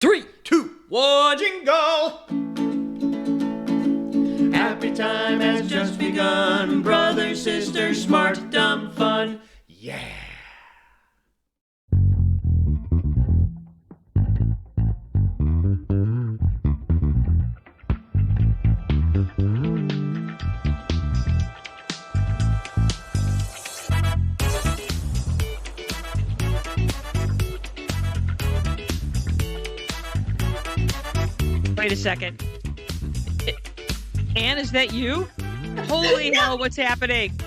3, 2, 1, jingle! Happy time has just begun. Brother, sister, smart, dumb, fun. Yeah. Wait a second. Anne, is that you? Holy hell, what's happening?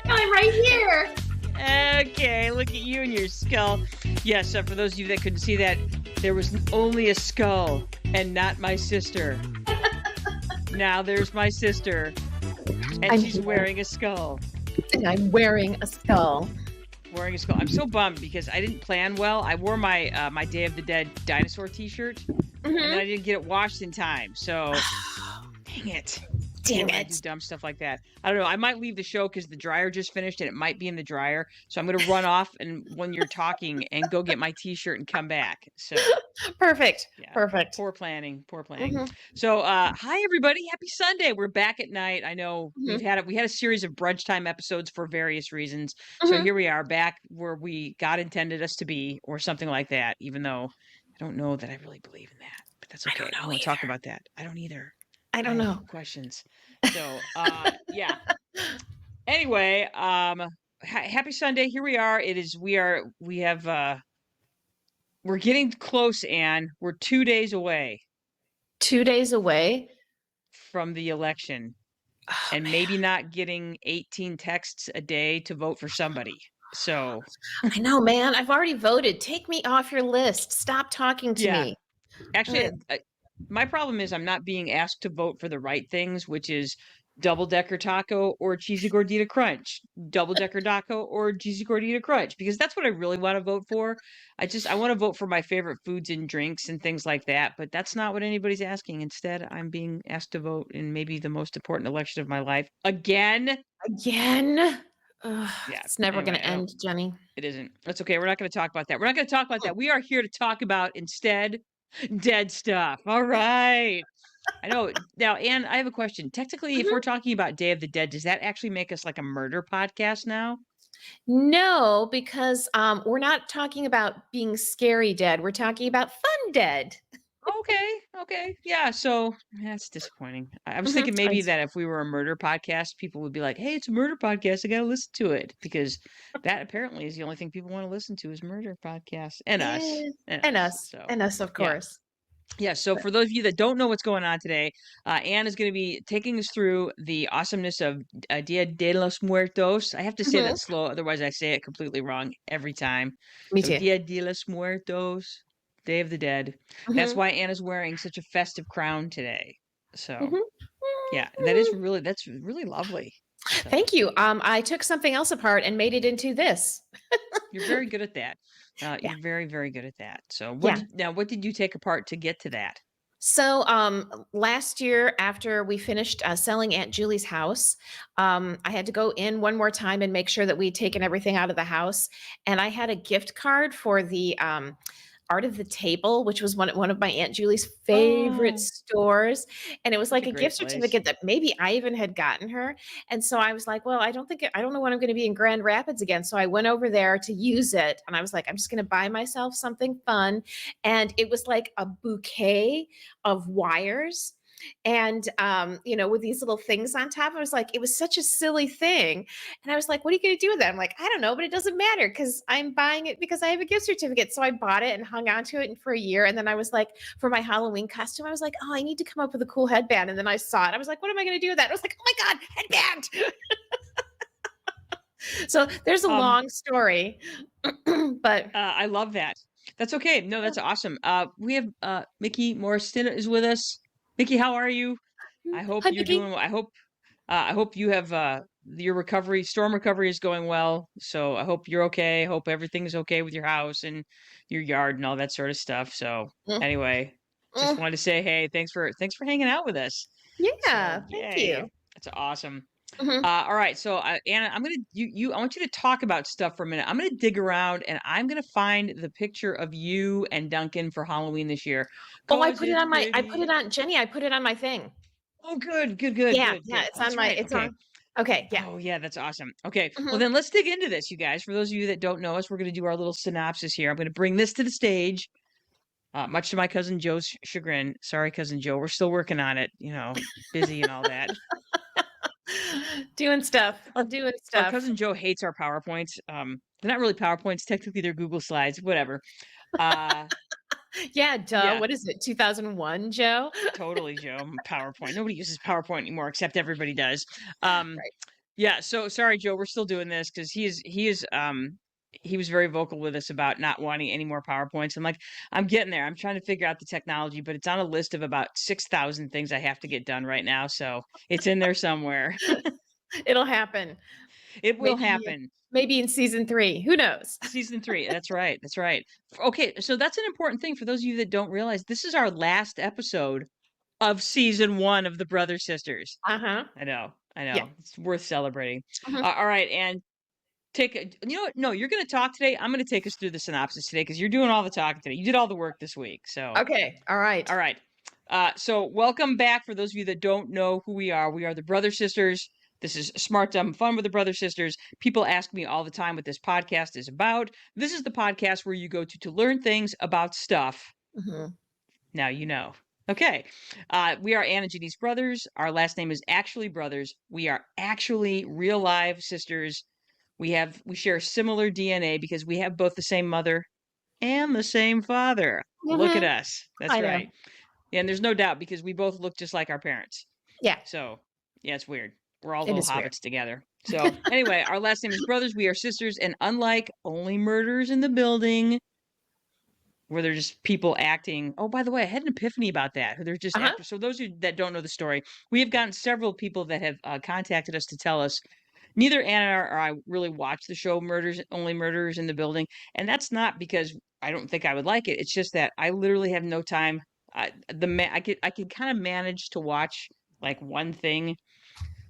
I'm right here. Okay, look at you and your skull. Yes, for those of you that couldn't see that, there was only a skull and not my sister. Now there's my sister, and she's wearing a skull. And I'm wearing a skull. Wearing a skull. I'm so bummed because I didn't plan well. I wore my my Day of the Dead dinosaur t-shirt, and then I didn't get it washed in time. So, dang it. Dang I it. do dumb stuff like that. I don't know. I might leave the show because the dryer just finished and it might be in the dryer. So I'm going to run off and when you're talking and go get my t-shirt and come back. So Perfect. yeah, Perfect. Poor planning. So hi everybody. Happy Sunday. We're back at night. I know we had a series of brunch time episodes for various reasons. So here we are back where we God intended us to be or something like that, even though I don't know that I really believe in that. But that's okay. I won't talk about that. I don't either. I don't know. Questions. So, yeah. Anyway, happy Sunday. Here we are. We're getting close, Anne. We're 2 days away 2 days away from the election and maybe not getting 18 texts a day to vote for somebody. So I know, man. I've already voted. Take me off your list. Stop talking to me. Actually, my problem is I'm not being asked to vote for the right things, which is double-decker taco or cheesy gordita crunch, double-decker taco or cheesy gordita crunch, because that's what I really want to vote for. I want to vote for my favorite foods and drinks and things like that, but that's not what anybody's asking. Instead, I'm being asked to vote in maybe the most important election of my life again. Ugh, Yeah, it's never going to end, Jenny. It isn't. That's okay. We're not going to talk about that. We're not going to talk about that. We are here to talk about instead dead stuff. All right. I know. Now, Anne, I have a question. Technically, if we're talking about Day of the Dead, does that actually make us like a murder podcast now? No, because we're not talking about being scary dead. We're talking about fun dead. Okay. Yeah, so that's disappointing. I was thinking maybe that if we were a murder podcast, people would be like, hey, it's a murder podcast. I got to listen to it. Because that apparently is the only thing people want to listen to is murder podcasts. And us. And us. So, And us, of course. Yeah, so for those of you that don't know what's going on today, Anne is going to be taking us through the awesomeness of Dia de los Muertos. I have to say that slow, otherwise I say it completely wrong every time. Me too. Dia de los Muertos, Day of the Dead. That's why Anne is wearing such a festive crown today. So, yeah, that's really lovely. So. Thank you. I took something else apart and made it into this. You're very good at that. You're very, very good at that. So what did you take apart to get to that? So last year, after we finished selling Aunt Julie's house, I had to go in one more time and make sure that we'd taken everything out of the house. And I had a gift card for the Art of the Table, which was one of my Aunt Julie's favorite stores. And it was like a gift certificate that maybe I even had gotten her. And so I was like, well, I don't know when I'm going to be in Grand Rapids again. So I went over there to use it. And I was like, I'm just going to buy myself something fun. And it was like a bouquet of wires. And, with these little things on top, I was like, it was such a silly thing. And I was like, what are you going to do with that? I'm like, I don't know, but it doesn't matter because I'm buying it because I have a gift certificate. So I bought it and hung on to it for a year. And then I was like, for my Halloween costume, I was like, oh, I need to come up with a cool headband. And then I saw it. I was like, what am I going to do with that? I was like, oh my God, headband. So there's a long story, but I love that. That's okay. No, that's awesome. We have Mickey Morrison is with us. Mickey, how are you? I hope you're doing well. I hope you have your storm recovery is going well. So I hope you're okay. I hope everything's okay with your house and your yard and all that sort of stuff. So anyway, just wanted to say, hey, thanks for hanging out with us. Yeah, thank you. That's awesome. All right, so Anna, I'm gonna I want you to talk about stuff for a minute. I'm gonna dig around and I'm gonna find the picture of you and Duncan for Halloween this year. Oh, Cause it's I put it pretty. on Jenny, I put it on my thing. Oh, good, good, Yeah, good, yeah, good. it's Oh, on that's my right. it's Okay. on. Okay, yeah. Oh, yeah, that's awesome. Okay, well Mhm. then let's dig into this, you guys. For those of you that don't know us, we're gonna do our little synopsis here. I'm gonna bring this to the stage. Much to my cousin Joe's chagrin. Sorry, cousin Joe. We're still working on it. Busy and all that. Doing stuff, Our, doing our stuff. cousin Joe hates our PowerPoints. They're not really PowerPoints. Technically, they're Google Slides. Whatever. Uh, Yeah, duh. yeah, What is it? 2001, Joe? totally, Joe. PowerPoint. Nobody uses PowerPoint anymore, except everybody does. Um, Right. yeah. So sorry, Joe. We're still doing this because he was very vocal with us about not wanting any more PowerPoints. I'm like, I'm getting there. I'm trying to figure out the technology, but it's on a list of about 6,000 things I have to get done right now. So it's in there somewhere. It'll happen. It will Maybe happen. maybe in season 3. Who knows? Season 3. That's right. That's right. Okay, so that's an important thing for those of you that don't realize. This is our last episode of season 1 of the Brother Sisters. Uh-huh. I know. I Yeah. know. It's worth celebrating. Mhm. All right, and you know what? No, you're going to talk today. I'm going to take us through the synopsis today because you're doing all the talking today. You did all the work this week. So, Okay. All right. all right. So welcome back for those of you that don't know who we are. We are the Brother Sisters. This is Smart Dumb Fun with the Brother Sisters. People ask me all the time what this podcast is about. This is the podcast where you go to learn things about stuff. Mhm. Now you know. Okay. We are Anna and Jeannie's brothers. Our last name is actually brothers. We are actually real live sisters. We share similar DNA because we have both the same mother and the same father. Look at Mhm. us. That's I know. right. And there's no doubt because we both look just like our parents. Yeah, So, yeah, it's weird. We're all it little is weird. hobbits together. So, anyway, our last name is Brothers. We are sisters. And unlike Only Murders in the Building, where they're just people acting. Oh, by the way, I had an epiphany about that. They're just Uh-huh. actors. So, those of you that don't know the story, we have gotten several people that have contacted us to tell us neither Anna or I really watch the show Only Murders in the Building. And that's not because I don't think I would like it. It's just that I literally have no time. I could kind of manage to watch like one thing.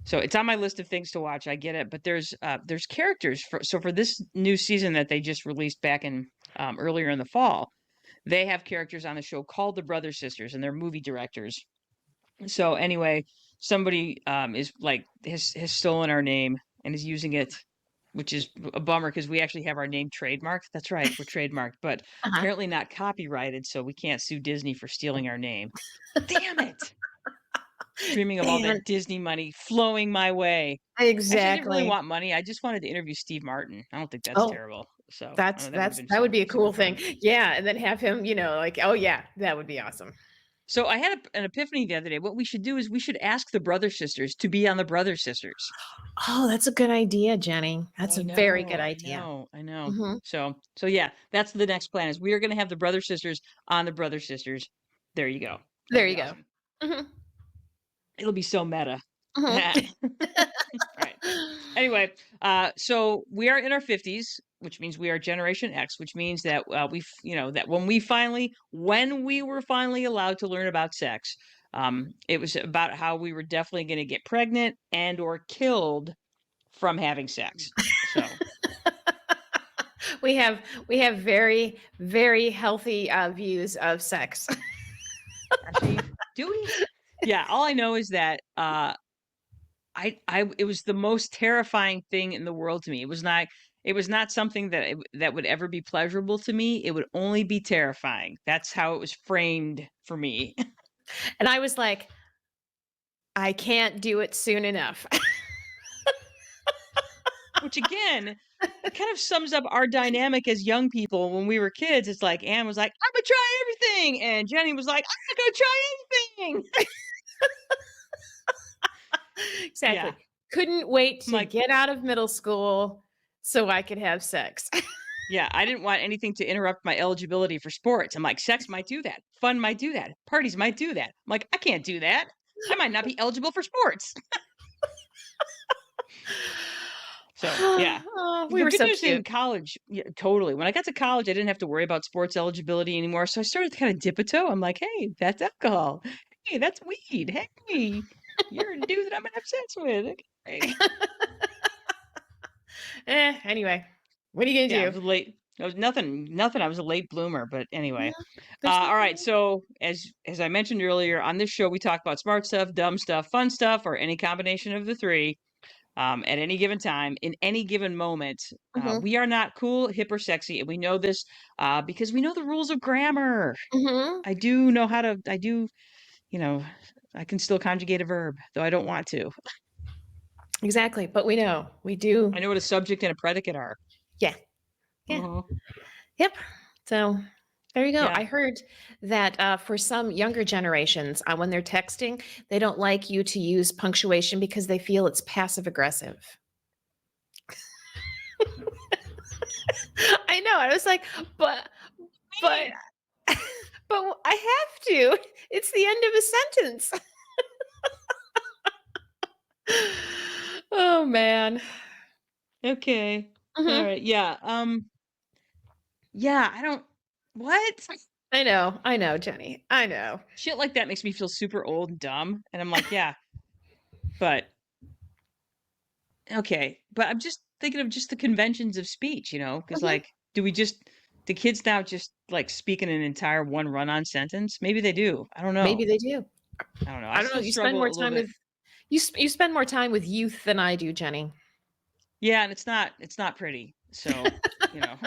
So it's on my list of things to watch. I get it, but there's characters for this new season that they just released back in earlier in the fall. They have characters on the show called the Brother Sisters, and they're movie directors. So anyway, somebody is like has stolen our name and is using it, which is a bummer because we actually have our name trademarked. That's right, we're trademarked, but Uh-huh. apparently not copyrighted, so we can't sue Disney for stealing our name. Damn it! Dreaming of all Man, that Disney money flowing my way. Actually, I didn't really exactly. want money. I just wanted to interview Steve Martin. I don't think that's Oh, terrible. So I that's know that would have that's been that would be a super cool fun. thing. Yeah, and then have him, like, oh yeah, that would be awesome. So I had an epiphany the other day. What we should do is we should ask the Brother Sisters to be on the Brother Sisters. Oh, that's a good idea, Jenny. That's a very good I idea. know, I know. Mhm. So yeah, that's the next plan is we are going to have the Brother Sisters on the Brother Sisters. There you go. That'll There be you go. awesome. Mhm. It'll be so meta. All Mhm. right. Anyway, so we are in our 50s, which means we are Generation X, which means that that when we were finally allowed to learn about sex, it was about how we were definitely going to get pregnant and or killed from having sex. So, We have we have very, very healthy, views of sex. actually, do we? Yeah, all I know is that it was the most terrifying thing in the world to me. It was not something that would ever be pleasurable to me. It would only be terrifying. That's how it was framed for me. And I was like, "I can't do it soon enough." Which again, it kind of sums up our dynamic as young people when we were kids. It's like Anne was like, "I'm gonna try everything," and Jenny was like, "I'm not gonna try anything." Exactly. Yeah, Couldn't wait I'm to like, get out of middle school so I could have sex. yeah, I didn't want anything to interrupt my eligibility for sports. I'm like, sex might do that, fun might do that, parties might do that. I'm like, I can't do that. I might not be eligible for sports. So yeah. Oh, we The were good so news in cute. college, yeah, totally. When I got to college, I didn't have to worry about sports eligibility anymore. So I started to kind of dip a toe. I'm like, hey, that's alcohol. Hey, that's weed. Hey. You're a dude that I'm gonna have sex with. Okay. Anyway, what are you Yeah, I gonna was do? late. I was nothing. I was a late bloomer, but anyway. Yeah, there's All nothing right. wrong. So as I mentioned earlier, on this show we talk about smart stuff, dumb stuff, fun stuff, or any combination of the three. At any given time, in any given moment, Mhm, we are not cool, hip, or sexy, and we know this because we know the rules of grammar. mhm. I do know how to. I do. You know, I can still conjugate a verb, though I don't want to. Exactly, but we know. We do. I know what a subject and a predicate are. Yeah, yeah. Uh-huh. Yep. So there you go. Yeah. I heard that for some younger generations, when they're texting, they don't like you to use punctuation because they feel it's passive aggressive. I know. I was like, but, but I have to. It's the end of a sentence. Oh man. Okay. All Mhm. right. Yeah. Yeah. I don't. What? I know, Jenny. I know. Shit like that makes me feel super old and dumb, and I'm like, yeah, but okay. But I'm just thinking of just the conventions of speech, because Mhm. like, do kids now just like speak in an entire one run-on sentence? Maybe they do. I don't know. Maybe they do. I don't know. I I don't know. still You spend more struggle a little time bit. with you spend more time with youth than I do, Jenny. Yeah, and it's not pretty. So, you know,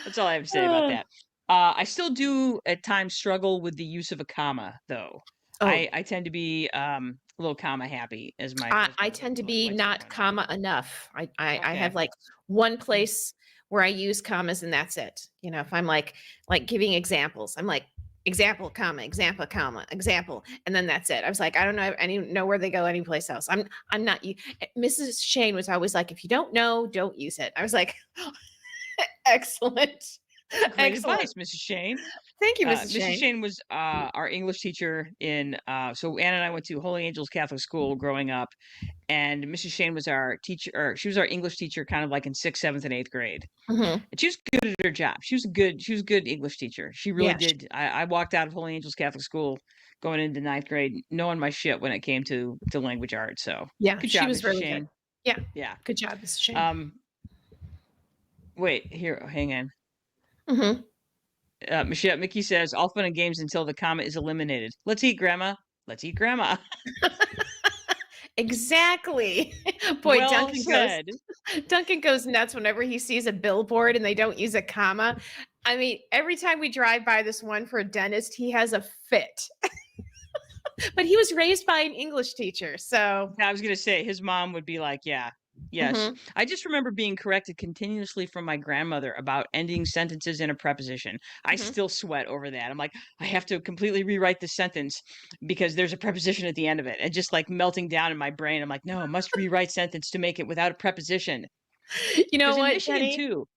that's all I have to say about Uh, that. I still do at times struggle with the use of a comma, though. oh, I tend to be a little comma happy, as my I husband tend to be likes to not point out. comma enough. I have Okay. like one place where I use commas and that's it. You know, if I'm like giving examples, I'm like example, comma, example, and then that's it. I was like, I don't know, I don't know where they go anyplace else. I'm not you. Mrs. Shane was always like, if you don't know, don't use it. I was like, excellent, That's great excellent. advice, Mrs. Shane. Thank you, Mrs. Mrs. Shane. Shane was our English teacher so Anna and I went to Holy Angels Catholic School growing up, and Mrs. Shane was our teacher, or she was our English teacher kind of like in sixth, seventh, and eighth grade. Hmm. And she was good at her job. She was a good English teacher. She really Yeah, did. I walked out of Holy Angels Catholic School going into ninth grade knowing my shit when it came to language arts. So yeah, good she job, was Mrs. really good. Shane. Yeah, Yeah. good job, Mrs. Shane. Um, wait, here, hang on. Hmm. Mickey says, all fun and games until the comma is eliminated. Let's eat, Grandma. Let's eat, Grandma. Exactly. Boy, Well said. Duncan goes nuts whenever he sees a billboard and they don't use a comma. I mean, every time we drive by this one for a dentist, he has a fit. But he was raised by an English teacher, so I was going to say, his mom would be like, yeah, yes. mhm, I just remember being corrected continuously from my grandmother about ending sentences in a preposition. I mhm. still sweat over that. I'm like, I have to completely rewrite this sentence because there's a preposition at the end of it. And just like melting down in my brain, I'm like, no, I must rewrite sentence to make it without a preposition. You know Because in what, Michigan, Jenny? too.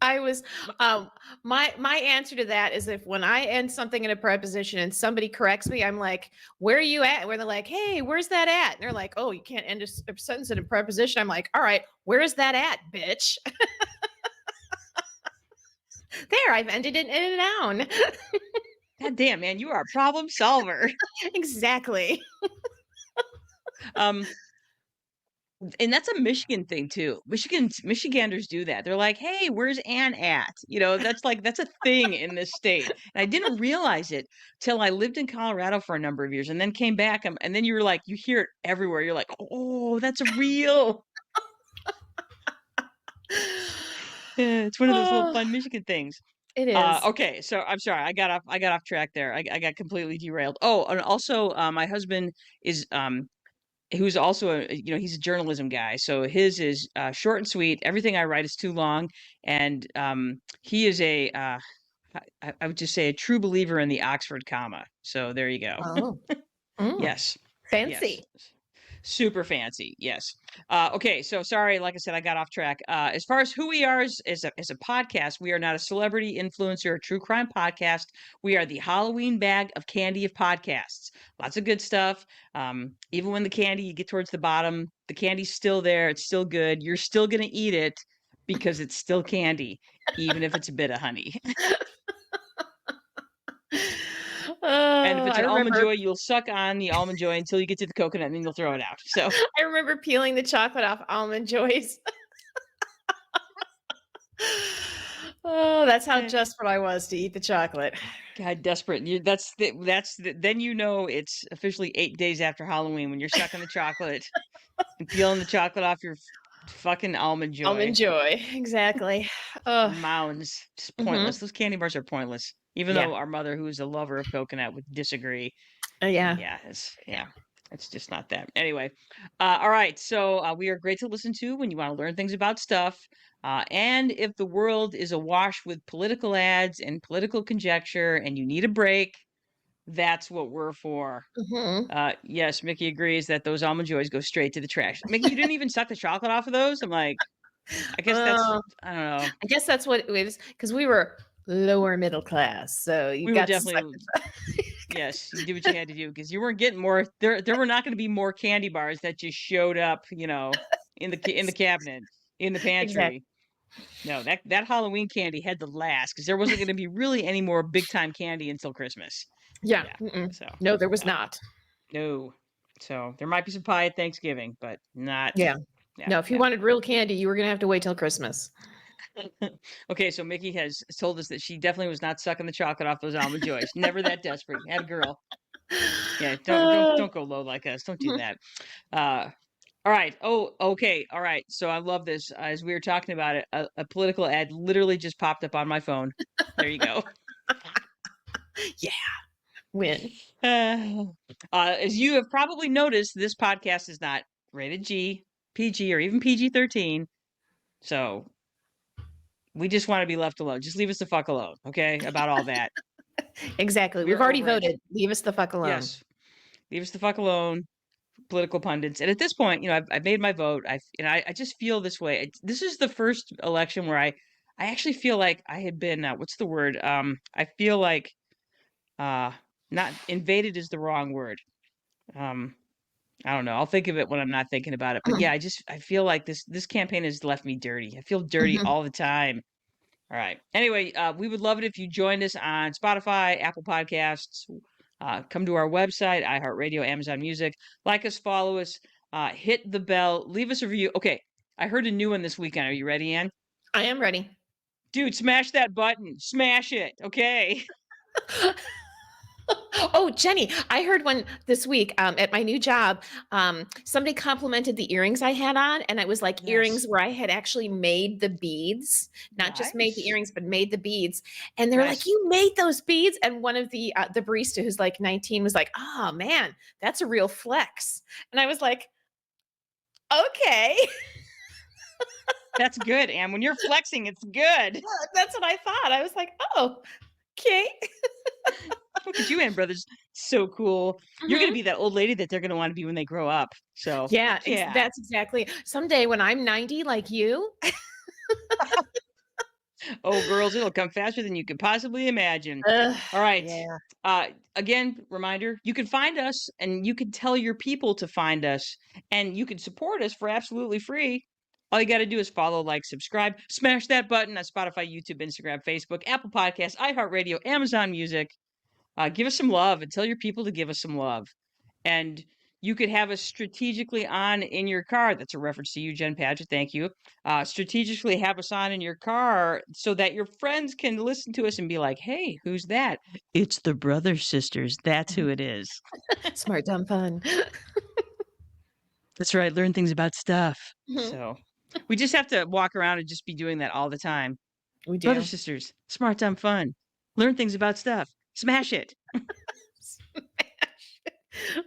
I was m- my answer to that is if when I end something in a preposition and somebody corrects me, I'm like, "Where are you at?" Where they're like, "Hey, where's that at?" And they're like, "Oh, you can't end a sentence in a preposition." I'm like, "All right, where is that at, bitch?" There, I've ended it in a noun. God damn, man, you are a problem solver. Exactly. Um, And that's a Michigan thing too. Michiganders do that. They're like, "Hey, where's Ann at?" That's a thing in this state. And I didn't realize it till I lived in Colorado for a number of years and then came back and then you were like, you hear it everywhere. You're like, "Oh, that's real." Yeah, it's one of those little Oh, fun Michigan things. it is. Okay, so I'm sorry. I got off track there. I got completely derailed. Oh, and also my husband is who's also he's a journalism guy, so his is short and sweet. Everything I write is too long, and he is I would just say a true believer in the Oxford comma. So there you go. Oh. Mm, Yes, yes. fancy. Super fancy, yes. Okay, so sorry, like I said, I got off track. As far as who we are as a podcast, we are not a celebrity influencer or true crime podcast. We are the Halloween bag of candy of podcasts. Lots of good stuff. Even when the candy, you get towards the bottom, the candy's still there. It's still good. You're still gonna eat it because it's still candy, even if it's a bit of honey. And if it's I an almond remember joy, you'll suck on the almond joy until you get to the coconut, and then you'll throw it out. So I remember peeling the chocolate off almond joys. Oh, that's how eh, desperate I was to eat the chocolate. God, desperate. Then you know it's officially 8 days after Halloween when you're sucking the chocolate and peeling the chocolate off your fucking almond joy. Almond joy, exactly. Oh, Mounds. Just hmm pointless. Those candy bars are pointless. Even yeah, though our mother, who is a lover of coconut, would disagree. yeah. Yeah, it's just not that. Anyway, all right. So we are great to listen to when you want to learn things about stuff. And if the world is awash with political ads and political conjecture, and you need a break, that's what we're for. hmm Yes, Mickey agrees that those almond joys go straight to the trash. Mickey, you didn't even suck the chocolate off of those. I'm like, I guess that's Uh, I don't know. I guess that's what it was because we were lower middle class, so you We were got to suck definitely it. yes, you did what you had to do because you weren't getting more. There were not going to be more candy bars that just showed up, in the cabinet, in the Exactly. pantry. No, that Halloween candy had to last because there wasn't going to be really any more big time candy until Christmas. Yeah. Yeah. Mm-mm. So No, there was no, not. no. So there might be some pie at Thanksgiving, but not. Yeah. Yeah, No, if you yeah. wanted real candy, you were gonna have to wait till Christmas. Okay, so Mickey has told us that she definitely was not sucking the chocolate off those almond joys. Never that desperate. Had a girl. Yeah, don't don't Uh, don't go low like us. Don't do mhm. that. Uh, all right. Oh, okay. All right. So I love this. As we were talking about it, a political ad literally just popped up on my phone. There you go. Yeah, win. Uh, as you have probably noticed, this podcast is not rated G, PG, or even PG-13. So we just want to be left alone. Just leave us the fuck alone, okay? About all that. Exactly. We've We're already over it. voted. Leave us the fuck alone. Yes. Leave us the fuck alone. Political pundits. And at this point, I've made my vote. I just feel this way. This is the first election where I actually feel like I had been what's the word? I feel like uh not invaded is the wrong word. Um I don't know. I'll think of it when I'm not thinking about it. But yeah, I feel like this campaign has left me dirty. I feel dirty Mhm. all the time. All right. Anyway, we would love it if you joined us on Spotify, Apple Podcasts. Come to our website, iHeartRadio, Amazon Music. Like us, follow us, hit the bell, leave us a review. Okay, I heard a new one this weekend. Are you ready, Ann? I am ready. Dude, smash that button. Smash it. Okay. Oh, Jenny, I heard one this week at my new job. Somebody complimented the earrings I had on, and it was like Yes. earrings where I had actually made the beads, not just made the Nice. earrings, but made the beads. And they're like, Nice. "You made those beads?" And one of the barista who's like 19 was like, "Oh man, that's a real flex." And I was like, "Okay." That's good, Ann. When you're flexing, it's good. That's what I thought. I was like, "Oh, okay." Look at you, Ann Brothers. So cool. You're going to Mhm. be that old lady that they're going to want to be when they grow up. So, Yeah, yeah. that's exactly. Someday when I'm 90 like you, Oh, girls, it'll come faster than you could possibly imagine. ugh, All right. yeah. Again, reminder, you can find us and you can tell your people to find us and you can support us for absolutely free. All you got to do is follow, like, subscribe, smash that button on Spotify, YouTube, Instagram, Facebook, Apple Podcasts, iHeartRadio, Amazon Music. Give us some love and tell your people to give us some love. And you could have us strategically on in your car. That's a reference to you, Jen Padgett. Thank you. Strategically have us on in your car so that your friends can listen to us and be like, hey, who's that? It's the Brothers Sisters. That's who it is. Smart, dumb, fun. That's right. Learn things about stuff. Mhm. So we just have to walk around and just be doing that all the time. We Brothers do. Sisters. Smart, dumb, fun. Learn things about stuff. Smash it.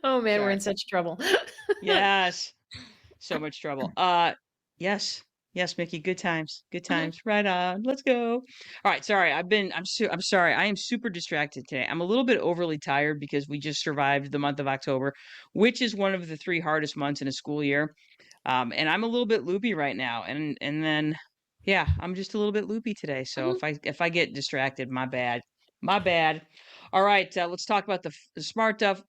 Oh man, we're Sorry. in such trouble. Yes. So much trouble. Yes. Yes, Mickey, good times. Good Mhm, times. Right on. Let's go. All right, sorry. I'm sorry. I am super distracted today. I'm a little bit overly tired because we just survived the month of October, which is one of the 3 hardest months in a school year. And I'm a little bit loopy right now. And then yeah, I'm just a little bit loopy today. So mhm, if I get distracted, my bad. My bad. All right, let's talk about the smart stuff.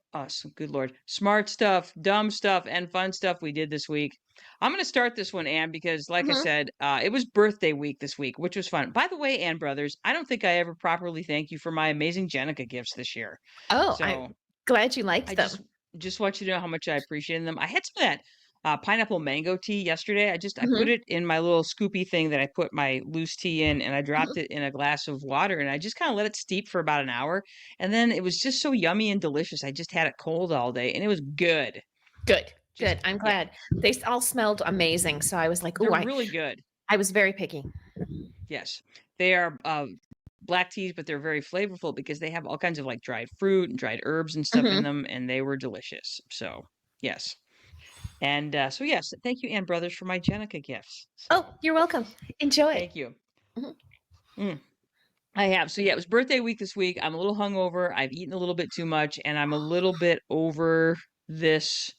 Good Lord, smart stuff, dumb stuff, and fun stuff we did this week. I'm going to start this one, Anne, because like I mhm. said, it was birthday week this week, which was fun. By the way, Ann Brothers, I don't think I ever properly thank you for my amazing Jenica gifts this year. Oh, I So Glad you I liked them. just want you to know how much I appreciate them. I had some of that pineapple mango tea yesterday. I put Mhm, it in my little scoopy thing that I put my loose tea in, and I mhm. dropped it in a glass of water, and I just kind of let it steep for about an hour, and then it was just so yummy and delicious. I just had it cold all day, and it was good. Good, good. Just I'm yeah, glad. All smelled amazing, so I was like, they're "Ooh," really good. I was very picky. Yes, they are black teas, but they're very flavorful because they have all kinds of like dried fruit and dried herbs and stuff in Mhm. them, and they were delicious. So yes. And so, yes, thank you, Ann Brothers, for my Jenica gifts. Oh, So, you're welcome. Enjoy. thank you. Mhm. Mm, I have. So, yeah, it was birthday week this week. I'm a little hungover. I've eaten a little bit too much, and I'm a little bit over this.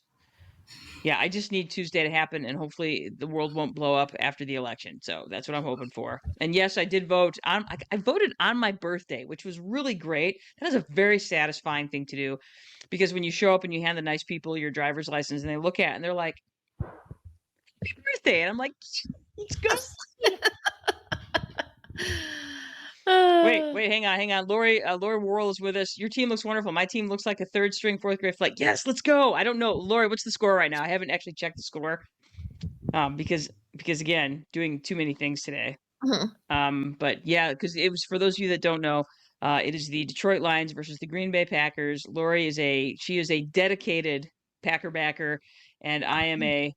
Yeah, I just need Tuesday to happen, and hopefully the world won't blow up after the election. So that's what I'm hoping for. And yes, I did vote on. I voted on my birthday, which was really great. That is a very satisfying thing to do, because when you show up and you hand the nice people your driver's license, and they look at it and they're like, "Happy birthday," and I'm like, "Let's go." Wait, Uh, wait, hang on. Lori Worrell is with us. Your team looks wonderful. My team looks like a third string, fourth grade flight. Yes, let's go. I don't know, Lori, what's the score right now? I haven't actually checked the score. Because again, doing too many things today. mhm. But yeah, because it was, for those of you that don't know, it is the Detroit Lions versus the Green Bay Packers. Lori is a dedicated Packer backer, and I am a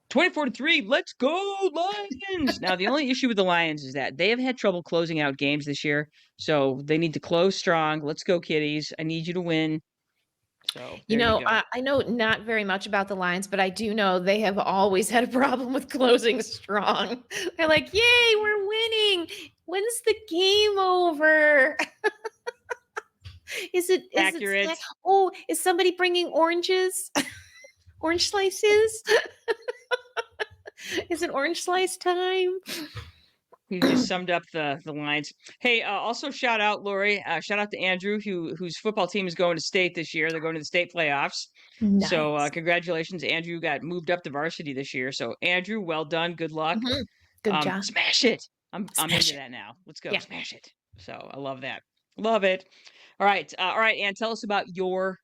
24-3. Let's go Lions! Now the only issue with the Lions is that they have had trouble closing out games this year, so they need to close strong. Let's go, Kitties! I need you to win. So You there you know, go. I know not very much about the Lions, but I do know they have always had a problem with closing strong. They're like, "Yay, we're winning. When's the game over?" Is it snack? Accurate. Oh, is somebody bringing oranges? Orange slices? Is it orange slice time? You just summed up the lines. Hey, also shout out Lori. Shout out to Andrew, whose football team is going to state this year. They're going to the state playoffs. So Nice. congratulations, Andrew got moved up to varsity this year. So Andrew, well done. Good luck. Mhm. Good job. Smash it. I'm Smash into it. that now. Let's go. Yeah. Smash it. So I love that. Love it. All right, Ann, tell us about your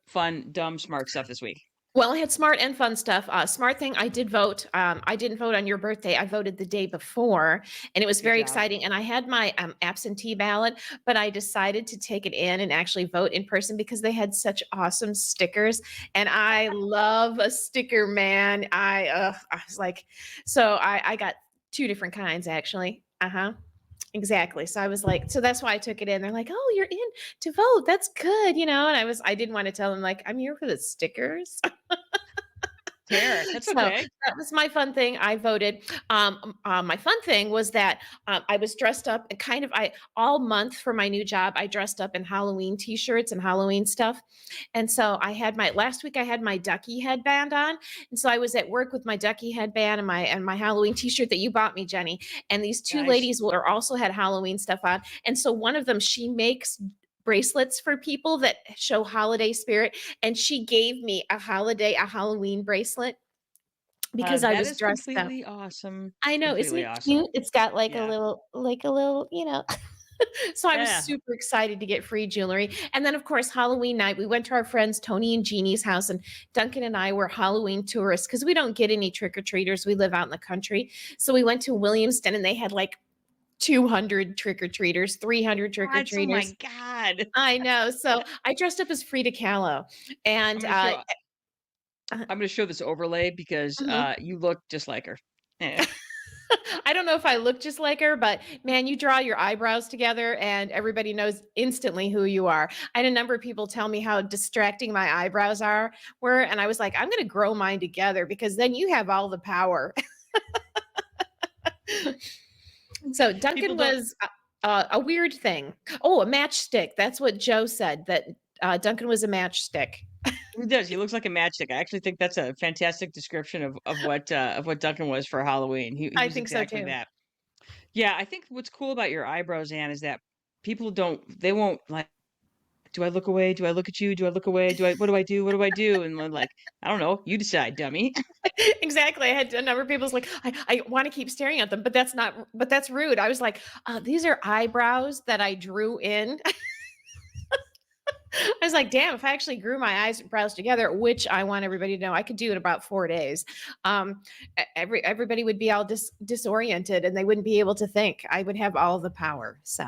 fun, dumb, smart stuff this week. Well, I had smart and fun stuff. Smart thing, I did vote. I didn't vote on your birthday. I voted the day before, and it was Good very job. exciting. And I had my absentee ballot, but I decided to take it in and actually vote in person because they had such awesome stickers. And I love a sticker, man. I was like, so I got two different kinds actually. Uh huh. Exactly. So I was like, so that's why I took it in. They're like, "Oh, you're in to vote. That's good," And I didn't want to tell them like I'm here for the stickers. Fair. That's So okay. that was my fun thing. I voted. My fun thing was that I was dressed up and I all month for my new job. I dressed up in Halloween T-shirts and Halloween stuff, and so I had my last week. I had my ducky headband on, and so I was at work with my ducky headband and my Halloween T-shirt that you bought me, Jenny. And these two Nice. ladies were also had Halloween stuff on, and so one of them she makes bracelets for people that show holiday spirit, and she gave me a Halloween bracelet because I That was is dressed up. completely awesome. I know, isn't Completely it awesome. cute? It's got Yeah. like a little, So I was Yeah. super excited to get free jewelry. And then, of course, Halloween night, we went to our friends Tony and Jeannie's house, and Duncan and I were Halloween tourists because we don't get any trick or treaters. We live out in the country. So we went to Williamston, and they had like 200 trick or treaters, 300 trick or What? Oh my treaters. God. I know. So I dressed up as Frida Kahlo. I'm And gonna show uh, I'm gonna show this overlay because mhm. you look just like her. Eh. I don't know if I look just like her, but man, you draw your eyebrows together and everybody knows instantly who you are. I had a number of people tell me how distracting my eyebrows were, and I was like, I'm going to grow mine together because then you have all the power. So People Duncan don't. was a weird thing. Oh, a matchstick. That's what Joe said. That Duncan was a matchstick. He does. He looks like a matchstick. I actually think that's a fantastic description of what Duncan was for Halloween. He I was think so exactly too. that. Yeah, I think what's cool about your eyebrows, Anne, is that people don't. They won't like. Do I look away? Do I look at you? Do I look away? What do I do? What do I do? And they're like, I don't know. You decide, dummy. Exactly. I had a number of people's like, I want to keep staring at them, but that's rude. I was like, these are eyebrows that I drew in. I was like, damn, if I actually grew my eyebrows together, which I want everybody to know I could do in about 4 days, everybody would be all disoriented and they wouldn't be able to think. I would have all the power. So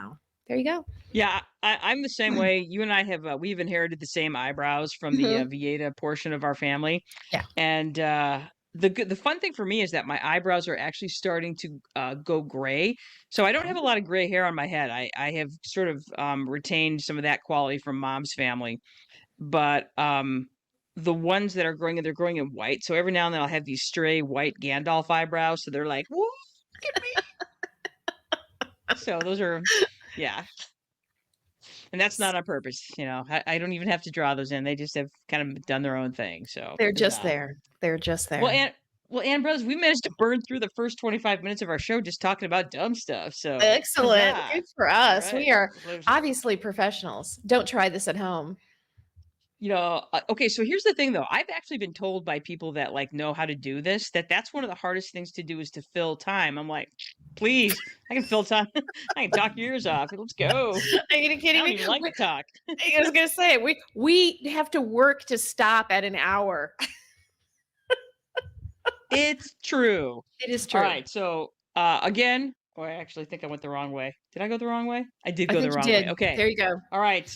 there you go. Yeah, I'm the same way. You and I have we've inherited the same eyebrows from the Mhm. Vieta portion of our family, Yeah. and the fun thing for me is that my eyebrows are actually starting to go gray. So I don't have a lot of gray hair on my head. I have sort of retained some of that quality from mom's family, but the ones that are growing, they're growing in white. So every now and then I'll have these stray white Gandalf eyebrows. So they're like, whoa, look at me. So those are, yeah. And that's not on purpose, you know. I don't even have to draw those in. They just have kind of done their own thing. So They're just huzzah. there. They're just Well, there. and Ann Bros, we managed to burn through the first 25 minutes of our show just talking about dumb stuff. So Excellent. huzzah. Good for All us. right. We are Well, obviously professionals. Don't try this at home. you know, okay, so here's the thing though. I've actually been told by people that like know how to do this that that's one of the hardest things to do is to fill time. I'm like, please, I can fill time. I can talk your ears off. Let's go. Are you I kidding don't me? even like to talk. I was gonna say we have to work to stop at an hour. It's true. It is All true. right. So again, oh, I actually think I went the wrong way. Did I go the wrong way? I did I go the think you wrong way. did. Okay. There you go. All right.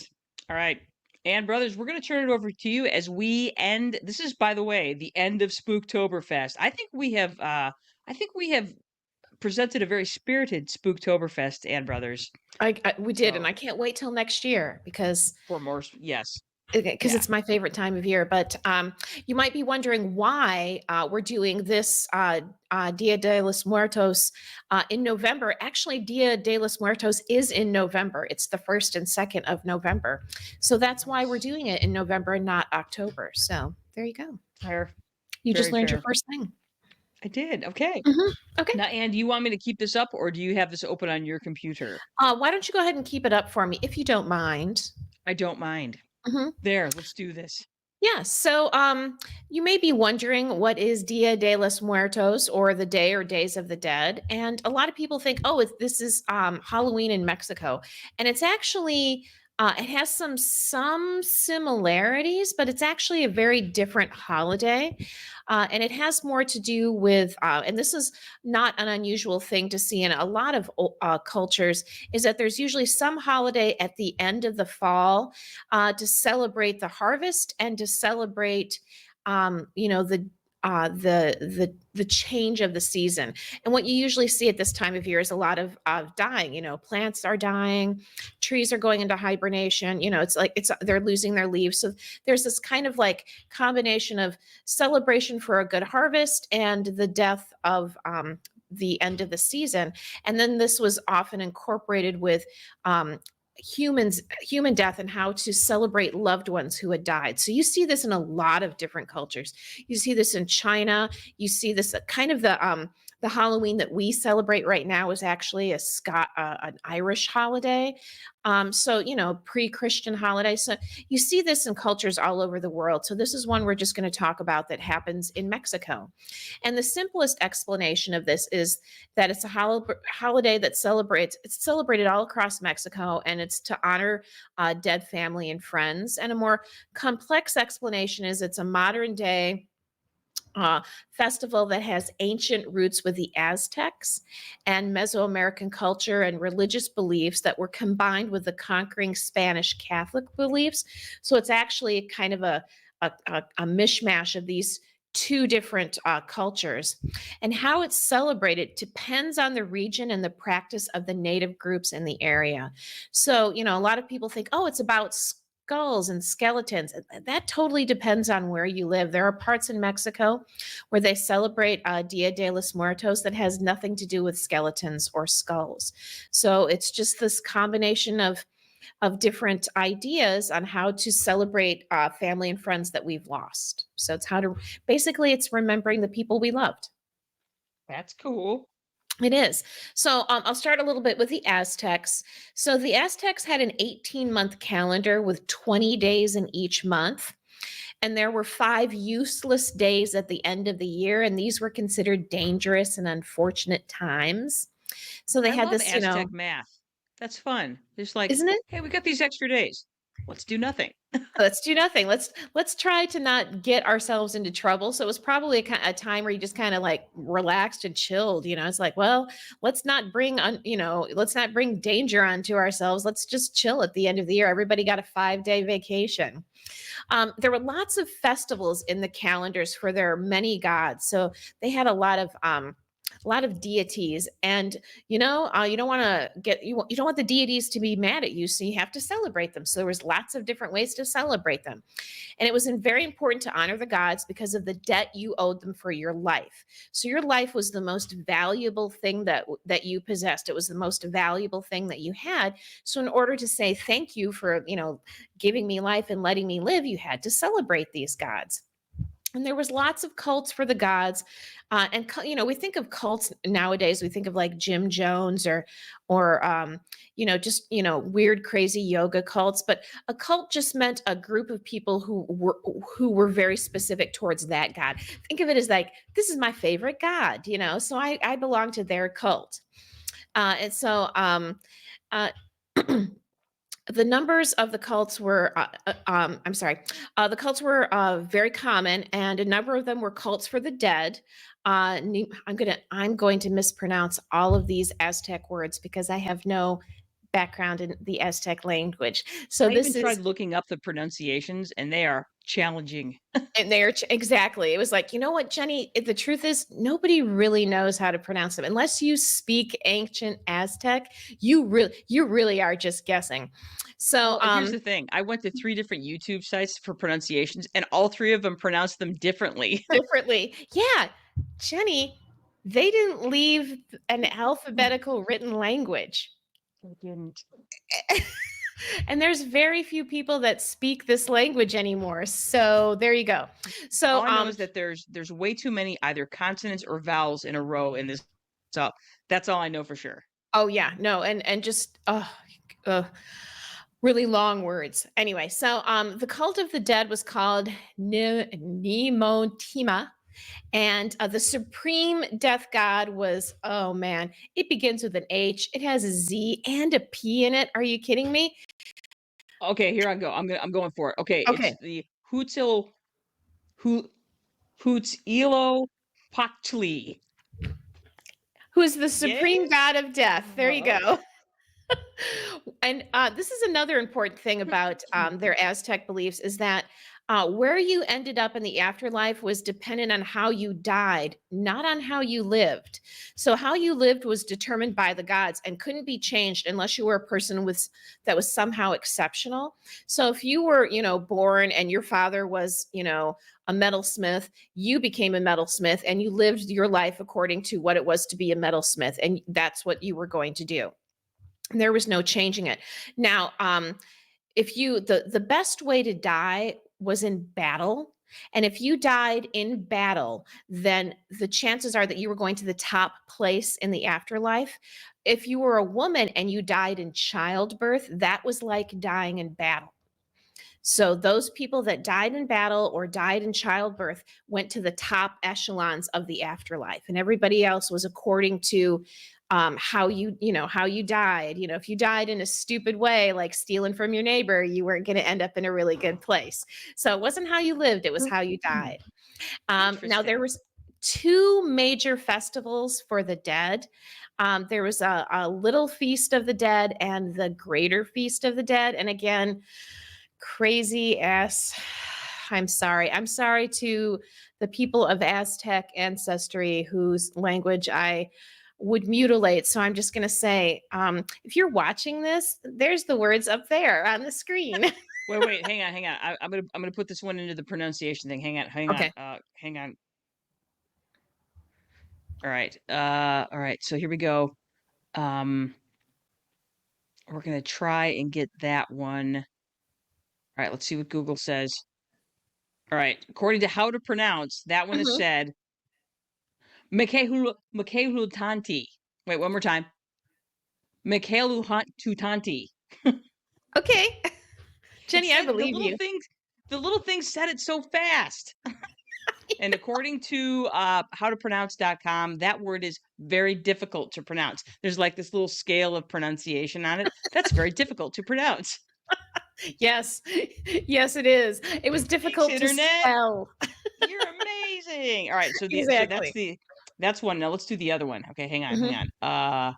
All right. And brothers, we're going to turn it over to you as we end. This is, by the way, the end of Spooktoberfest. I think we have presented a very spirited Spooktoberfest, and brothers. We did, and So I can't wait till next year because for more, yes, yeah, it's my favorite time of year. But you might be wondering why we're doing this Dia de los Muertos in November. Actually, Dia de los Muertos is in November. It's the 1st and 2nd of November. So that's why we're doing it in November and not October. So there you go. fair, You just very learned your fair. first thing. I did. Okay. Okay. Now, Ann, do you want me to keep this up, or do you have this open on your computer? Why don't you go ahead and keep it up for me if you don't mind? I don't mind. Mhm. There, let's do this. Yeah, so you may be wondering what is Dia de los Muertos or the Day or Days of the Dead, and a lot of people think, oh, this is Halloween in Mexico, and it's actually it has some similarities, but it's actually a very different holiday, and it has more to do with, and this is not an unusual thing to see in a lot of cultures, is that there's usually some holiday at the end of the fall to celebrate the harvest and to celebrate, the change of the season. And what you usually see at this time of year is a lot of dying. Plants are dying, trees are going into hibernation. It's like they're losing their leaves. So there's this kind of like combination of celebration for a good harvest and the death of the end of the season. And then this was often incorporated with human death and how to celebrate loved ones who had died. So you see this in a lot of different cultures. You see this in China. You see this kind of the Halloween that we celebrate right now is actually an Irish holiday. So pre-Christian holiday. So you see this in cultures all over the world. So this is one we're just going to talk about that happens in Mexico. And the simplest explanation of this is that it's a holiday that it's celebrated all across Mexico, and it's to honor dead family and friends. And a more complex explanation is it's a modern day festival that has ancient roots with the Aztecs and Mesoamerican culture and religious beliefs that were combined with the conquering Spanish Catholic beliefs. So it's actually kind of a mishmash of these two different cultures. And how it's celebrated depends on the region and the practice of the native groups in the area. So, a lot of people think, oh, it's about skulls and skeletons. That totally depends on where you live. There are parts in Mexico where they celebrate Dia de los Muertos that has nothing to do with skeletons or skulls. So it's just this combination of different ideas on how to celebrate family and friends that we've lost. So it's remembering the people we loved. That's cool. It is. So I'll start a little bit with the Aztecs. So the Aztecs had an 18-month calendar with 20 days in each month. And there were 5 useless days at the end of the year. And these were considered dangerous and unfortunate times. So they I had love this, Aztec math. That's fun. It's like, isn't it? hey, we got these extra days. Let's do nothing. Let's do nothing. Let's try to not get ourselves into trouble. So it was probably a time where you just kind of like relaxed and chilled. It's like, well, let's not bring danger onto ourselves. Let's just chill at the end of the year. Everybody got a 5-day vacation. There were lots of festivals in the calendars for their many gods. So they had a lot of deities, and you don't want to you don't want the deities to be mad at you, so you have to celebrate them. So there was lots of different ways to celebrate them, and it was very important to honor the gods because of the debt you owed them for your life. So your life was the most valuable thing that you possessed. It was the most valuable thing that you had. So in order to say thank you for giving me life and letting me live, you had to celebrate these gods. And there was lots of cults for the gods, we think of cults nowadays. We think of like Jim Jones or just weird, crazy yoga cults. But a cult just meant a group of people who were very specific towards that god. Think of it as like, this is my favorite god. So I belong to their cult, and so. Uh, The numbers of the cults were, I'm sorry, the cults were very common, and a number of them were cults for the dead. I'm going to mispronounce all of these Aztec words because I have no background in the Aztec language. So I even this tried is, looking up the pronunciations, and they are challenging. and they're exactly. It was like, you know what, Jenny? The truth is, nobody really knows how to pronounce them unless you speak ancient Aztec. You really are just guessing. So, Well, here's the thing. I went to 3 different YouTube sites for pronunciations, and all 3 of them pronounced them differently. differently. Yeah, Jenny, they didn't leave an alphabetical written language. I didn't. And there's very few people that speak this language anymore. So there you go. So All I know is that there's way too many either consonants or vowels in a row in this. So that's all I know for sure. oh yeah, no, and just really long words. Anyway, so the cult of the dead was called Nemotima. And the supreme death god was, oh man, it begins with an H. It has a Z and a P in it. Are you kidding me? Okay, here I go. I'm going for it. Okay, Okay. it's the Huitzilopochtli. Who's the supreme Yes. god of death? There you Okay. go. And this is another important thing about their Aztec beliefs is that where you ended up in the afterlife was dependent on how you died, not on how you lived. So how you lived was determined by the gods and couldn't be changed unless you were a person that was somehow exceptional. So if you were, born and your father was, a metalsmith, you became a metalsmith and you lived your life according to what it was to be a metalsmith, and that's what you were going to do. There was no changing it. Now, if you the best way to die was in battle, and if you died in battle, then the chances are that you were going to the top place in the afterlife. If you were a woman and you died in childbirth, that was like dying in battle. So those people that died in battle or died in childbirth went to the top echelons of the afterlife, and everybody else was according to how you died. If you died in a stupid way, like stealing from your neighbor, you weren't going to end up in a really good place. So it wasn't how you lived; it was how you died. Now there Interesting. was 2 major festivals for the dead. There was a little feast of the dead and the greater feast of the dead. And again, crazy ass. I'm sorry to the people of Aztec ancestry whose language I would mutilate. So I'm just going to say, if you're watching this, there's the words up there on the screen. Wait, hang on. I'm gonna put this one into the pronunciation thing. Okay. Hang on. All right. So here we go. We're gonna try and get that one. All right, let's see what Google says. All right, according to how to pronounce, that one is Mhm. said Mikhailutante. Wait, one more time. Mikhailutante. Okay. It Jenny, I said believe you. the little thing said it so fast. And according to howtopronounce.com, that word is very difficult to pronounce. There's like this little scale of pronunciation on it. That's very difficult to pronounce. Yes. Yes, it is. It was Thanks, difficult to internet. spell. You're amazing. All right, so Exactly. that's one. Now let's do the other one. Okay, hang on, hang Mhm. on.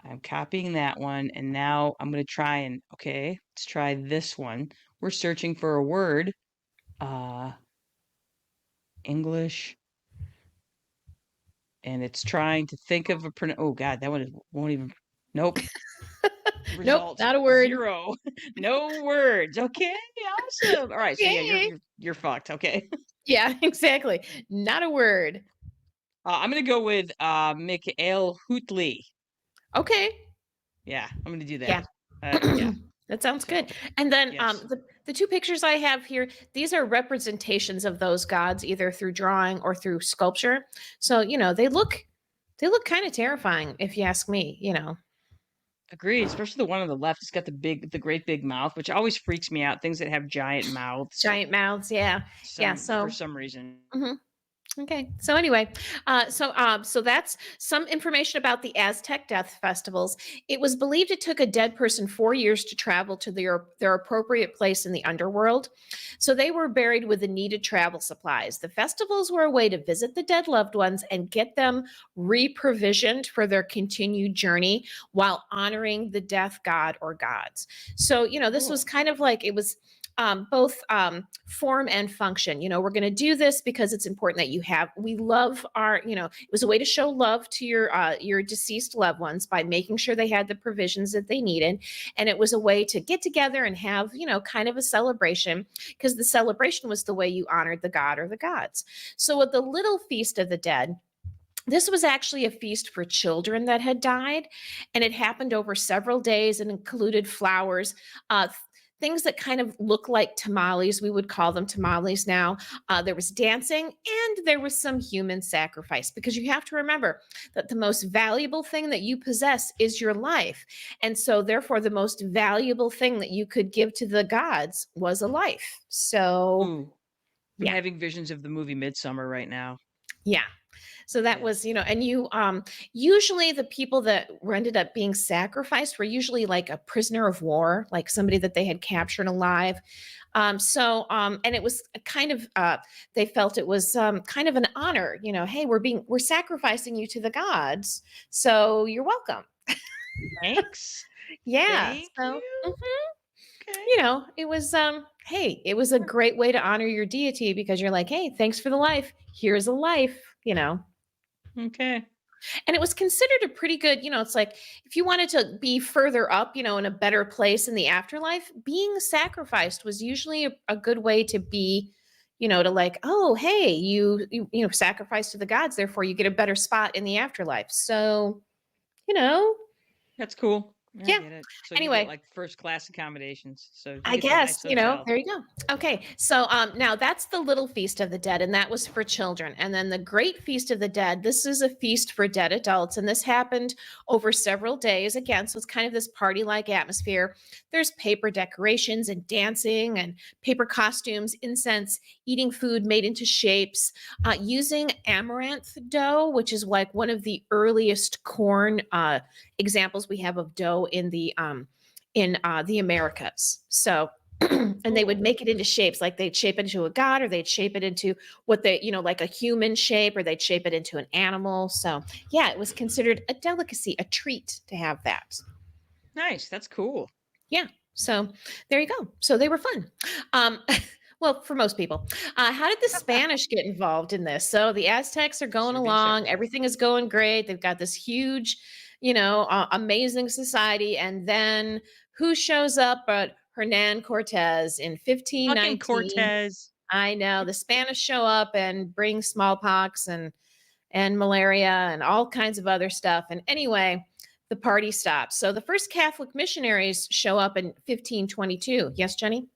I'm copying that one, and now I'm gonna try and okay, let's try this one. We're searching for a word. Uh, English, and it's trying to think of a oh God, that one won't even. Nope. Nope, Results not a word. 0. No words. Okay, awesome. All right, so yeah, Okay. you're fucked. Okay. Yeah, exactly. Not a word. I'm gonna go with Mikhail Hutley. Okay. Yeah, I'm gonna do Yeah. that. Yeah. That sounds So good. And then yes, the two pictures I have here, these are representations of those gods, either through drawing or through sculpture. So, they look kind of terrifying, if you ask me, agreed. Especially the one on the left. It's got the great big mouth, which always freaks me out. Things that have giant mouths, giant mouths. Yeah. Yeah. for So, some reason. mhm. Okay. So anyway, so that's some information about the Aztec death festivals. It was believed it took a dead person 4 years to travel to their appropriate place in the underworld. So they were buried with the needed travel supplies. The festivals were a way to visit the dead loved ones and get them re-provisioned for their continued journey while honoring the death god or gods. So, this was Cool. kind of like it was both form and function. We're going to do this because it's important that we love it was a way to show love to your deceased loved ones by making sure they had the provisions that they needed. And it was a way to get together and have, kind of a celebration, because the celebration was the way you honored the god or the gods. So with the little feast of the dead, this was actually a feast for children that had died, and it happened over several days and included flowers, things that kind of look like tamales. We would call them tamales now. There was dancing and there was some human sacrifice, because you have to remember that the most valuable thing that you possess is your life. And so, therefore, the most valuable thing that you could give to the gods was a life. So, Ooh, I'm yeah. having visions of the movie Midsummer right now. Yeah. So that was, Yes. and usually the people that ended up being sacrificed were usually like a prisoner of war, like somebody that they had captured alive. And it was a kind of, they felt it was kind of an honor, hey, we're sacrificing you to the gods. So you're welcome. Thanks. Yeah. Thank So, you. Okay. it was, hey, it was a great way to honor your deity, because you're like, hey, thanks for the life. Here's a life. Okay. And it was considered a pretty good, it's like if you wanted to be further up, in a better place in the afterlife, being sacrificed was usually a good way to be, to like, oh, hey, you sacrifice to the gods, therefore you get a better spot in the afterlife. So, you know, That's cool. Yeah, I yeah. get it. So you get Anyway, like first class accommodations. So you I get the guess, nice hotel. there you go. Okay. So now that's the little feast of the dead, and that was for children. And then the great feast of the dead, this is a feast for dead adults. And this happened over several days. Again, so it's kind of this party-like atmosphere. There's paper decorations and dancing and paper costumes, incense, eating food made into shapes, using amaranth dough, which is like one of the earliest corn examples we have of dough in the Americas. So, and they would Cool. make it into shapes, like they'd shape it into a god, or they'd shape it into what they, like a human shape, or they'd shape it into an animal. So, yeah, it was considered a delicacy, a treat to have that. Nice. That's cool. Yeah. So there you go. So they were fun. Um, well, for most people. How did the Spanish get involved in this? So the Aztecs are So going they're being along. sacrificed. Everything is going great. They've got this huge, amazing society. And then who shows up but Hernan Cortez in Fucking 1519? Cortez. I know the Spanish show up and bring smallpox and malaria and all kinds of other stuff. And anyway, the party stops. So the first Catholic missionaries show up in 1522. Yes, Jenny?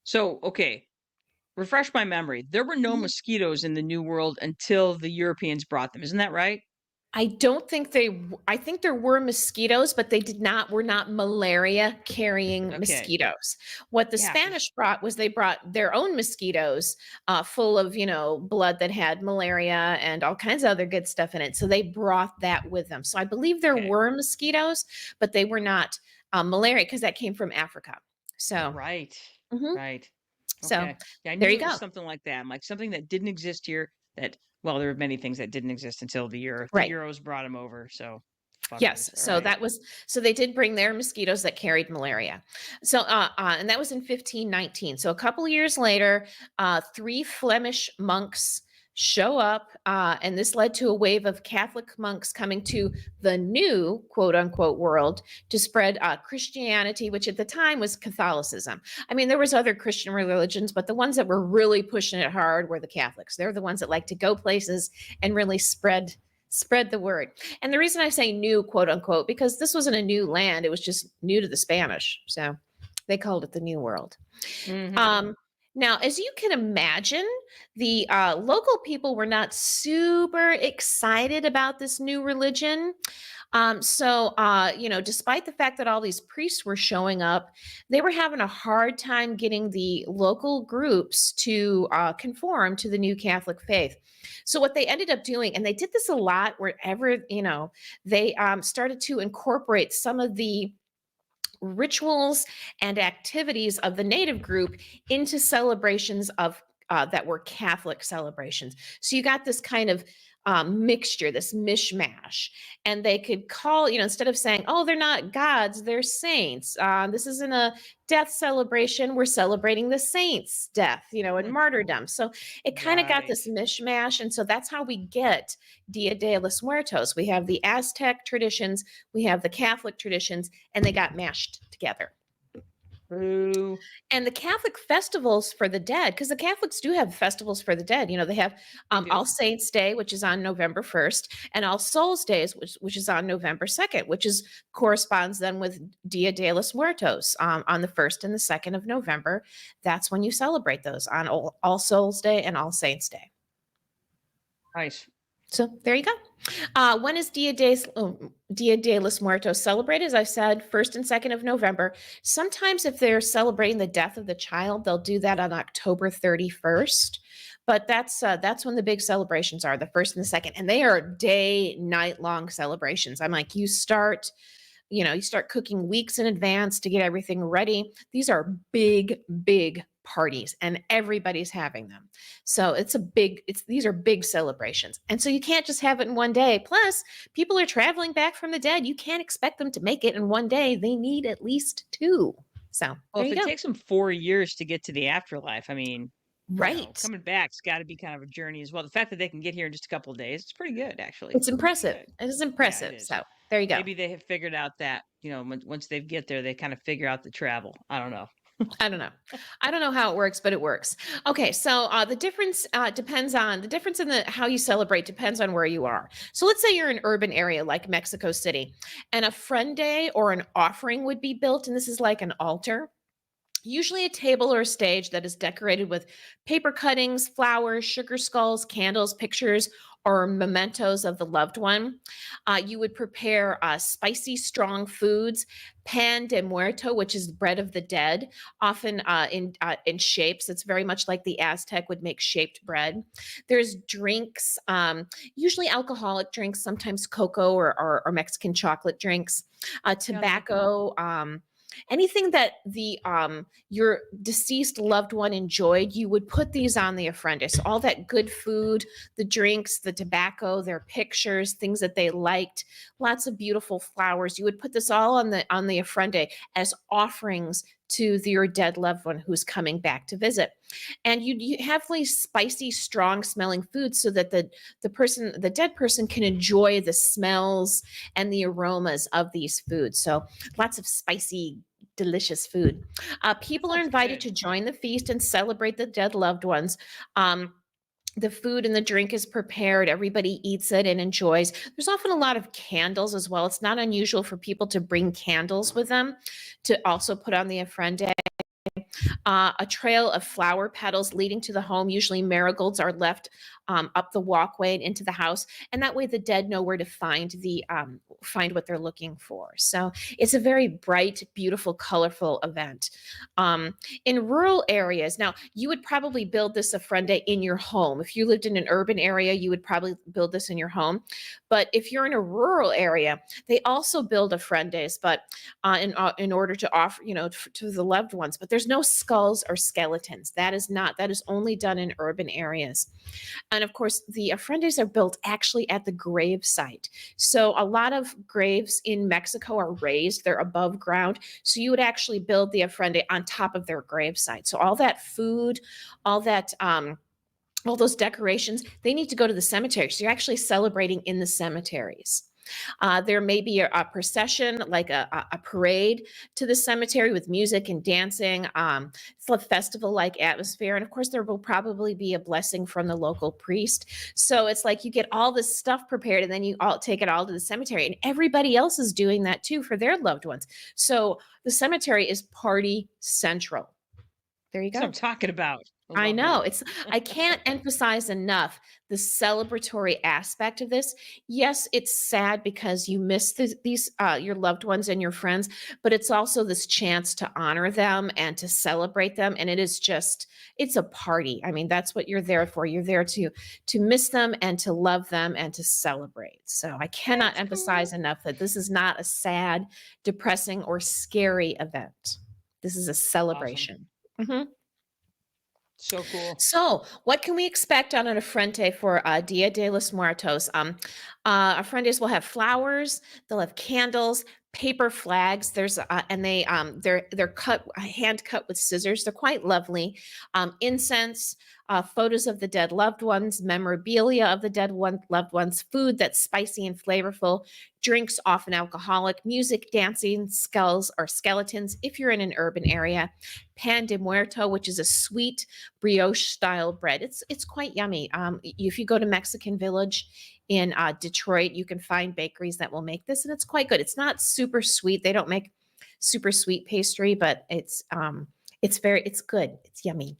So, okay, refresh my memory. There were no Mhm. mosquitoes in the New World until the Europeans brought them. Isn't that right? I don't think I think there were mosquitoes, but were not malaria carrying Okay. mosquitoes. What the Yeah, because Spanish brought was they brought their own mosquitoes, full of, blood that had malaria and all kinds of other good stuff in it. So they brought that with them. So I believe there okay. were mosquitoes, but they were not malaria, because that came from Africa. So, Right. mhm. Right. So Okay. Yeah, I there knew you it was go. something like that. Like something that didn't exist here that well, there were many things that didn't exist until the Euro. The Right. Euros brought them over, so Yes. fuckers. All So right. that was so they did bring their mosquitoes that carried malaria. So and that was in 1519. So a couple years later, three Flemish monks show up, and this led to a wave of Catholic monks coming to the new quote unquote world to spread Christianity, which at the time was Catholicism. I mean, there was other Christian religions, but the ones that were really pushing it hard were the Catholics. They're the ones that like to go places and really spread the word. And the reason I say new, quote unquote, because this wasn't a new land, it was just new to the Spanish. So they called it the New World. Mhm. Now, as you can imagine, the local people were not super excited about this new religion. Despite the fact that all these priests were showing up, they were having a hard time getting the local groups to conform to the new Catholic faith. So what they ended up doing, and they did this a lot wherever, they started to incorporate some of the rituals and activities of the native group into celebrations of that were Catholic celebrations. So you got this kind of mixture, this mishmash, and they could call, instead of saying, "Oh, they're not gods, they're saints." This isn't a death celebration; we're celebrating the saints' death, and martyrdom. So it kind of got Right. this mishmash, and so that's how we get Dia de los Muertos. We have the Aztec traditions, we have the Catholic traditions, and they got mashed together. Boo. And the Catholic festivals for the dead, because the Catholics do have festivals for the dead. They have They do. All Saints Day, which is on November 1st, and All Souls Days, which is on November 2nd, which corresponds then with Dia de los Muertos on the 1st and the 2nd of November. That's when you celebrate those on All Souls Day and All Saints Day. Nice. So there you go. When is Dia de los Muertos celebrated? As I said, 1st and 2nd of November. Sometimes if they're celebrating the death of the child, they'll do that on October 31st. But that's when the big celebrations are, the 1st and the 2nd. And they are night long celebrations. I'm like, you start cooking weeks in advance to get everything ready. These are big, big parties and everybody's having them. So these are big celebrations. And so you can't just have it in one day. Plus, people are traveling back from the dead. You can't expect them to make it in one day. They need at least two. So Well, there if you it go. takes them 4 years to get to the afterlife, I mean, Right. coming back's got to be kind of a journey as well. The fact that they can get here in just a couple of days, it's pretty good, actually. It's impressive. Good. It is Yeah, impressive. it is. So there you go. Maybe they have figured out that, once they get there, they kind of figure out the travel. I don't know. I don't know. I don't know how it works, but it works. Okay, so the difference in how you celebrate depends on where you are. So let's say you're in an urban area like Mexico City, and a friend day or an offering would be built, and this is like an altar. Usually a table or a stage that is decorated with paper cuttings, flowers, sugar skulls, candles, pictures, or mementos of the loved one. You would prepare spicy, strong foods, pan de muerto, which is bread of the dead, often in shapes. It's very much like the Aztec would make shaped bread. There's drinks, usually alcoholic drinks, sometimes cocoa or Mexican chocolate drinks, tobacco. Anything that your deceased loved one enjoyed, you would put these on the ofrenda. So all that good food, the drinks, the tobacco, their pictures, things that they liked, lots of beautiful flowers. You would put this all on the ofrenda as offerings to your dead loved one who's coming back to visit. And you have these spicy, strong smelling foods so that the dead person can enjoy the smells and the aromas of these foods. So lots of spicy, delicious food. People are invited to join the feast and celebrate the dead loved ones. The food and the drink is prepared. Everybody eats it and enjoys. There's often a lot of candles as well. It's not unusual for people to bring candles with them to also put on the ofrenda. A trail of flower petals leading to the home. Usually marigolds are left up the walkway and into the house, and that way the dead know where to find what they're looking for. So it's a very bright, beautiful, colorful event. In rural areas, now you would probably build this ofrenda in your home. If you lived in an urban area, you would probably build this in your home. But if you're in a rural area, they also build ofrendas, but in order to offer, to the loved ones. But there's no skulls or skeletons. That is only done in urban areas. And of course, the ofrendas are built actually at the grave site. So a lot of graves in Mexico are raised, they're above ground. So you would actually build the ofrenda on top of their grave site. So all that food, all that, all those decorations, they need to go to the cemetery. So you're actually celebrating in the cemeteries. There may be a procession, like a parade to the cemetery with music and dancing. It's a festival-like atmosphere. And of course, there will probably be a blessing from the local priest. So it's like you get all this stuff prepared and then you all take it all to the cemetery. And everybody else is doing that too for their loved ones. So the cemetery is party central. There you That's what go. I'm talking about. I Love know. it. I can't emphasize enough the celebratory aspect of this. Yes, it's sad because you miss these your loved ones and your friends, but it's also this chance to honor them and to celebrate them. And it's a party. I mean, that's what you're there for. You're there to miss them and to love them and to celebrate. So I cannot That's emphasize cool. enough that this is not a sad, depressing, or scary event. This is a Awesome. celebration. Mhm. So cool. So, what can we expect on an ofrente for Dia de los Muertos? Ofrendas will have flowers, they'll have candles, paper flags. They're cut hand cut with scissors. They're quite lovely. Incense, photos of the dead loved ones, memorabilia of the loved ones, food that's spicy and flavorful, drinks often alcoholic, music, dancing, skulls or skeletons. If you're in an urban area, pan de muerto, which is a sweet brioche style bread. It's quite yummy. If you go to Mexican Village in Detroit, you can find bakeries that will make this, and it's quite good. It's not super sweet. They don't make super sweet pastry, but it's good. It's yummy.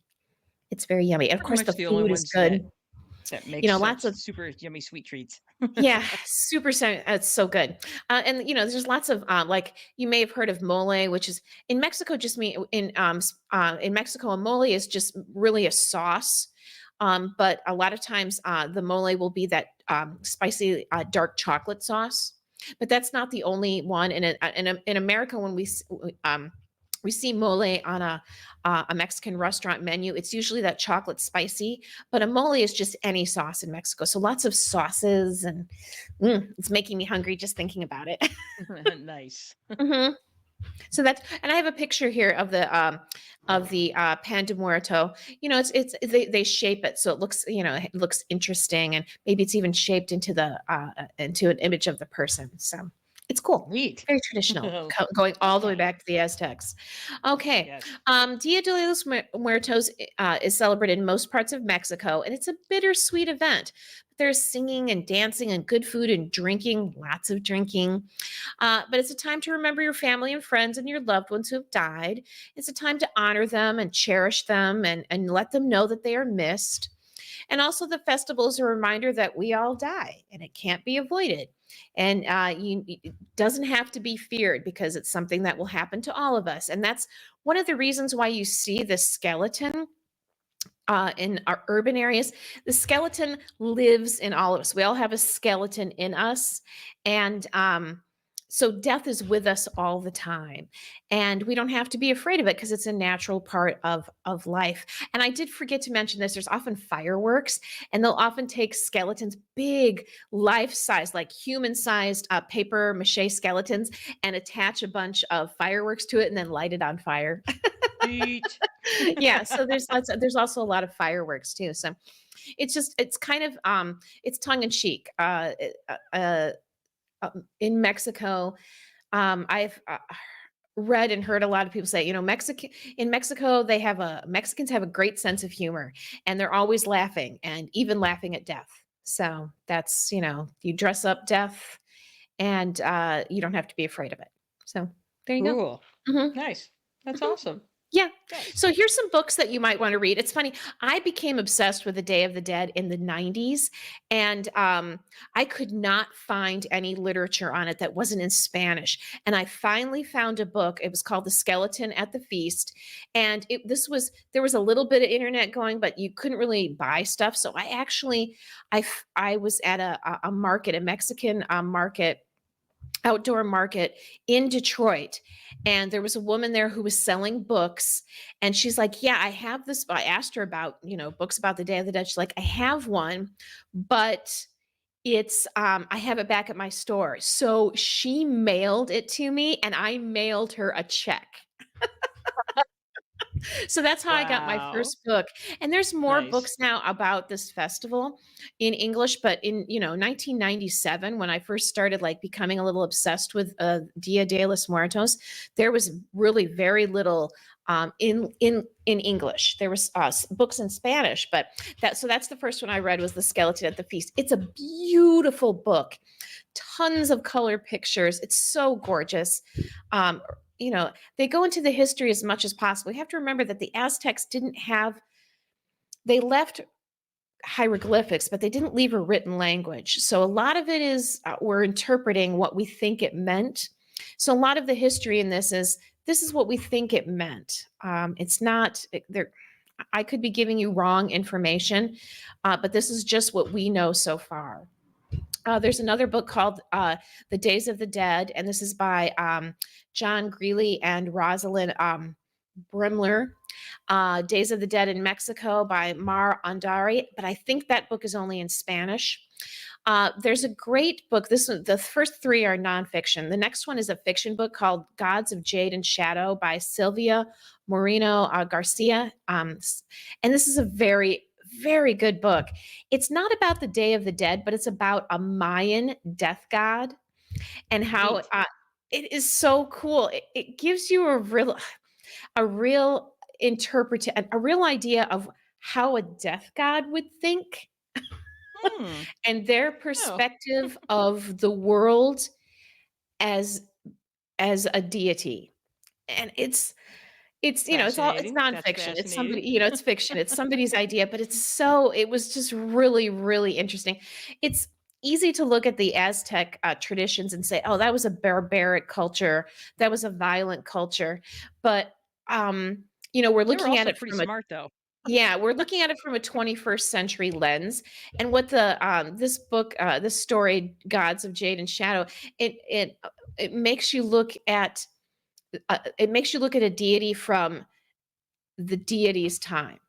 It's very yummy. And of Pretty course, the much the only food is ones that good. make Lots such of super yummy sweet treats. yeah, it's so good. And there's lots of like you may have heard of mole, which is in Mexico. Just me in Mexico, a mole is just really a sauce. But a lot of times, the mole will be that spicy dark chocolate sauce. But that's not the only one. In America, when we see mole on a Mexican restaurant menu, it's usually that chocolate spicy, but a mole is just any sauce in Mexico. So lots of sauces, and it's making me hungry just thinking about it. Nice. Mhm. So and I have a picture here of the pan de muerto. They shape it so it looks it looks interesting, and maybe it's even shaped into an image of the person. So it's cool. Neat. Very traditional, going all the way Yeah. back to the Aztecs. Okay, Yes. Dia de los Muertos is celebrated in most parts of Mexico, and it's a bittersweet event. There's singing and dancing and good food and drinking, lots of drinking. But it's a time to remember your family and friends and your loved ones who have died. It's a time to honor them and cherish them and let them know that they are missed. And also, the festival is a reminder that we all die and it can't be avoided. And it doesn't have to be feared because it's something that will happen to all of us. And that's one of the reasons why you see the skeleton in our urban areas. The skeleton lives in all of us. We all have a skeleton in us. And so death is with us all the time. And we don't have to be afraid of it because it's a natural part of life. And I did forget to mention this. There's often fireworks, and they'll often take skeletons, big life-size, like human-sized paper mache skeletons, and attach a bunch of fireworks to it and then light it on fire. Neat. Yeah, so there's also a lot of fireworks too. So it's kind of it's tongue in cheek. In Mexico, I've read and heard a lot of people say, in Mexico, Mexicans have a great sense of humor, and they're always laughing, and even laughing at death. So that's you dress up death, and you don't have to be afraid of it. So there you go. Cool. Mhm, Nice. That's mhm. awesome. Yeah. Nice. So here's some books that you might want to read. It's funny. I became obsessed with the Day of the Dead in the 90s, and I could not find any literature on it that wasn't in Spanish. And I finally found a book. It was called The Skeleton at the Feast. And there was a little bit of internet going, but you couldn't really buy stuff. So I was at a market, a Mexican market, outdoor market in Detroit. And there was a woman there who was selling books. And she's like, yeah, I have this. I asked her about, books about the Day of the Dead. She's like, I have one, but I have it back at my store. So she mailed it to me and I mailed her a check. So that's how I got my Wow. first book. And there's more Nice. books now about this festival in English, but in, 1997 when I first started like becoming a little obsessed with Dia de los Muertos, there was really very little in English. There was books in Spanish, but that's the first one I read was The Skeleton at the Feast. It's a beautiful book. Tons of color pictures. It's so gorgeous. Um, they go into the history as much as possible. You have to remember that the Aztecs they left hieroglyphics, but they didn't leave a written language. So a lot of it is we're interpreting what we think it meant. So a lot of the history in this is what we think it meant. It's not there. I could be giving you wrong information, but this is just what we know so far. There's another book called The Days of the Dead, and this is by John Greeley and Rosalind Brimler. Days of the Dead in Mexico by Mar Andari, but I think that book is only in Spanish. There's a great book. The first three are nonfiction. The next one is a fiction book called Gods of Jade and Shadow by Sylvia Moreno Garcia. And this is a very, very good book. It's not about the Day of the Dead, but it's about a Mayan death god and how Neat. it is so cool. It gives you a real a real idea of how a death god would think Hmm. and their Oh, perspective of the world as a deity. And it's fascinating. That's nonfiction. It's somebody, fascinating. it's fiction. It's somebody's idea, but it was just really, really interesting. It's easy to look at the Aztec traditions and say, oh, that was a barbaric culture. That was a violent culture. But, we're They were looking at also it pretty from a smart, though. yeah, we're looking at it from a 21st century lens. And what this book, this story, Gods of Jade and Shadow, it it it makes you look at a deity from the deity's time.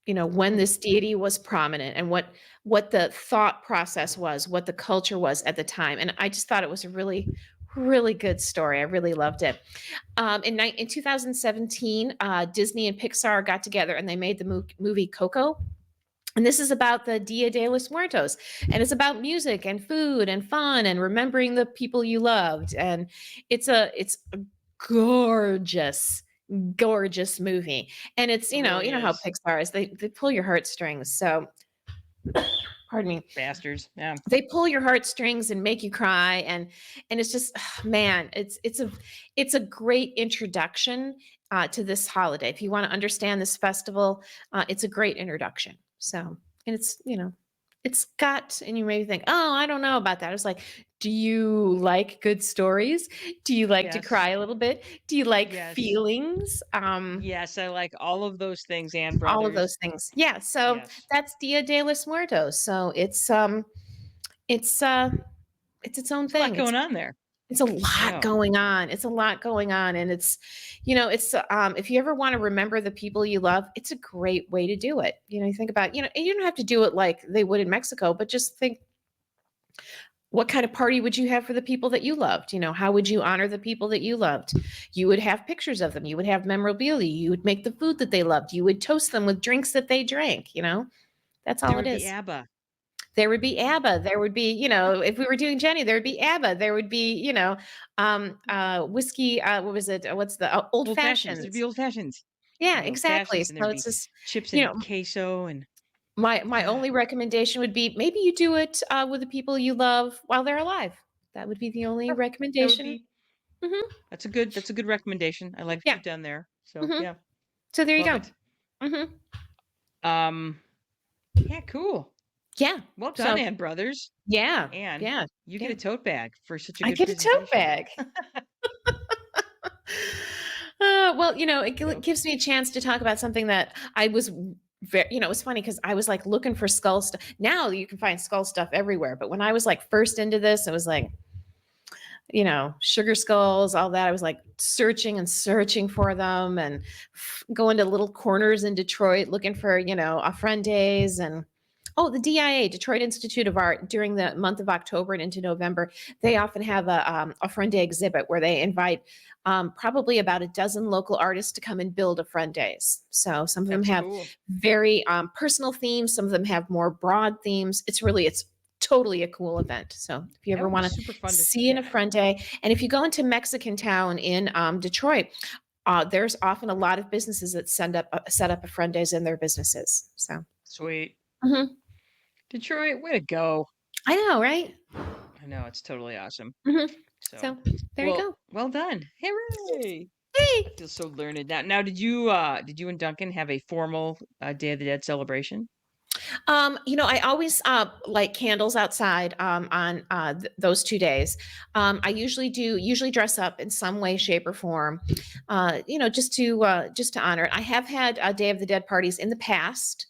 When Hmm. this deity was prominent and what the thought process was, what the culture was at the time. And I just thought it was a really, really good story. I really loved it. In 2017, Disney and Pixar got together and they made the movie Coco. And this is about the Dia de los Muertos. And it's about music and food and fun and remembering the people you loved. And it's a gorgeous, gorgeous movie. And it's, It really how is. Pixar is. They pull your heartstrings. So pardon me. Bastards. Yeah. They pull your heartstrings and make you cry. And it's just man, it's a great introduction to this holiday. If you want to understand this festival, it's a great introduction. So, and it's got, and you maybe think, oh, I don't know about that. It's like, do you like good stories? Do you like to Yes. cry a little bit? Do you like Yes. feelings? Yes. I like all of those things and All of brothers. those things. Yeah. So Yes. that's Dia de los Muertos. So it's it's its own There's a lot thing. going on there. It's a lot Yeah. going on. It's a lot going on, and if you ever want to remember the people you love, it's a great way to do it. You think about, and you don't have to do it like they would in Mexico, but just think, what kind of party would you have for the people that you loved? How would you honor the people that you loved? You would have pictures of them. You would have memorabilia. You would make the food that they loved. You would toast them with drinks that they drank. That's There all it would be is. ABBA. There would be ABBA. There would be, if we were doing Jenny, there would be ABBA. There would be, whiskey. What was it? What's the old Old fashions. There'd be fashions? old fashions. Yeah, There'd be old exactly. fashions, and there'd So it's be just, chips you and know, queso and my ah, only recommendation would be maybe you do it with the people you love while they're alive. That would be the only that would recommendation. be Hmm. that's a good recommendation. I like what Yeah. you've done there. So Mhm. yeah, So there you go. love it. Mhm. Yeah, cool. Yeah. Well done, So Ann Brothers. yeah. And Yeah. you get Yeah. a tote bag for such a I good get a tote presentation. bag. Well, it Yep. gives me a chance to talk about something that I was very, it was funny because I was like looking for skull stuff. Now you can find skull stuff everywhere. But when I was like first into this, it was like, sugar skulls, all that. I was like searching and searching for them and going to little corners in Detroit looking for, offrendes and the DIA, Detroit Institute of Art, during the month of October and into November, they often have a friend day exhibit where they invite probably about a dozen local artists to come and build a friend days. So some of them That's have cool. very personal themes. Some of them have more broad themes. It's totally a cool event. So if you That ever would be want to super fun to see an friend day, and if you go into Mexican Town in Detroit, there's often a lot of businesses that set up a friend days in their businesses. So. Sweet. Mhm. Detroit, way to go. I know, right? I know, it's totally awesome. Mhm. So, So there you go. well done. Hooray. I Hey. feel so learned. Now did you and Duncan have a formal Day of the Dead celebration? I always light candles outside on those 2 days. I usually dress up in some way, shape, or form, just to honor it. I have had Day of the Dead parties in the past.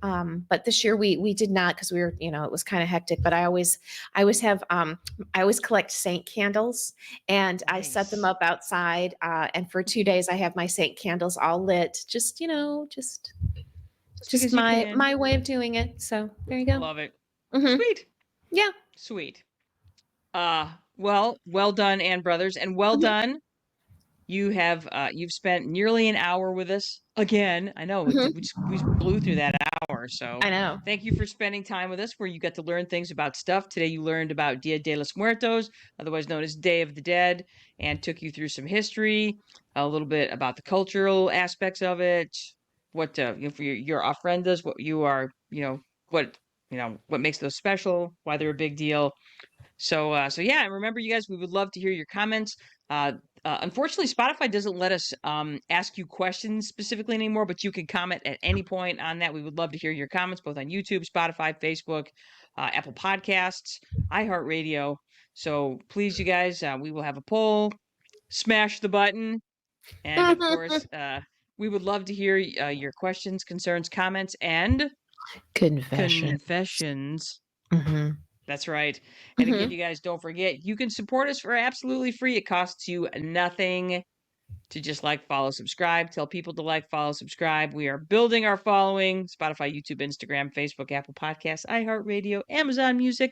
But this year we did not because we were, it was kind of hectic. But I always collect saint candles and I set them Nice. up outside. And for 2 days I have my saint candles all lit. Just Just because you my can. my way of doing it. So there you go. Love it. Hmm. Sweet. Yeah. Sweet. Well done, Ann Brothers, and well Hmm. done. You've spent nearly an hour with us again. I know Hmm. we blew through that hour. So I know. thank you for spending time with us, where you got to learn things about stuff. Today you learned about Dia de los Muertos, otherwise known as Day of the Dead, and took you through some history, a little bit about the cultural aspects of it, what if your ofrendas, what you are, what what makes those special, why they're a big deal. So yeah, and remember, you guys, we would love to hear your comments. Uh, Unfortunately, Spotify doesn't let us ask you questions specifically anymore, but you can comment at any point on that. We would love to hear your comments, both on YouTube, Spotify, Facebook, Apple Podcasts, iHeartRadio. So please, you guys, we will have a poll. Smash the button, and of course, we would love to hear your questions, concerns, comments, and Confession. confessions. Hmm. That's right. And again, Hmm. you guys, don't forget, you can support us for absolutely free. It costs you nothing to just like, follow, subscribe, tell people to like, follow, subscribe. We are building our following: Spotify, YouTube, Instagram, Facebook, Apple Podcasts, iHeartRadio, Amazon Music.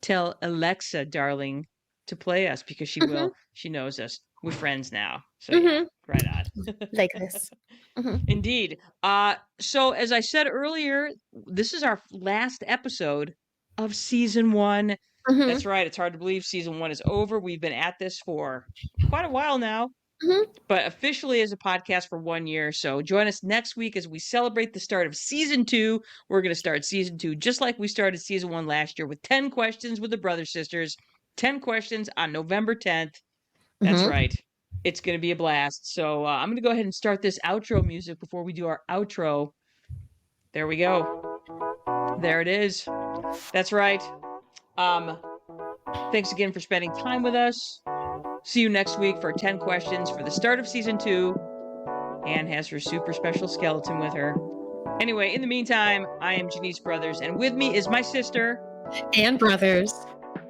Tell Alexa, darling, to play us, because she will. Hmm. She knows us. We're friends now. So yeah, Hmm. right on. Like this. Hmm. Indeed. So as I said earlier, this is our last episode of season 1. Hmm. That's right. It's hard to believe season 1 is over. We've been at this for quite a while now, Hmm. but officially as a podcast for 1 year. So join us next week as we celebrate the start of season 2. We're going to start season 2 just like we started season 1 last year, with 10 questions with the Brother Sisters. 10 questions on November 10th. That's Hmm. right. It's going to be a blast. So I'm going to go ahead and start this outro music before we do our outro. There we go. There it is. That's right. Thanks again for spending time with us. See you next week for 10 questions for the start of season 2. Anne has her super special skeleton with her. Anyway, in the meantime, I am Janice Brothers, and with me is my sister. And brothers.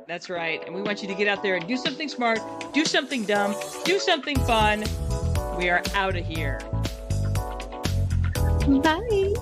That's right. And we want you to get out there and do something smart, do something dumb, do something fun. We are out of here. Bye.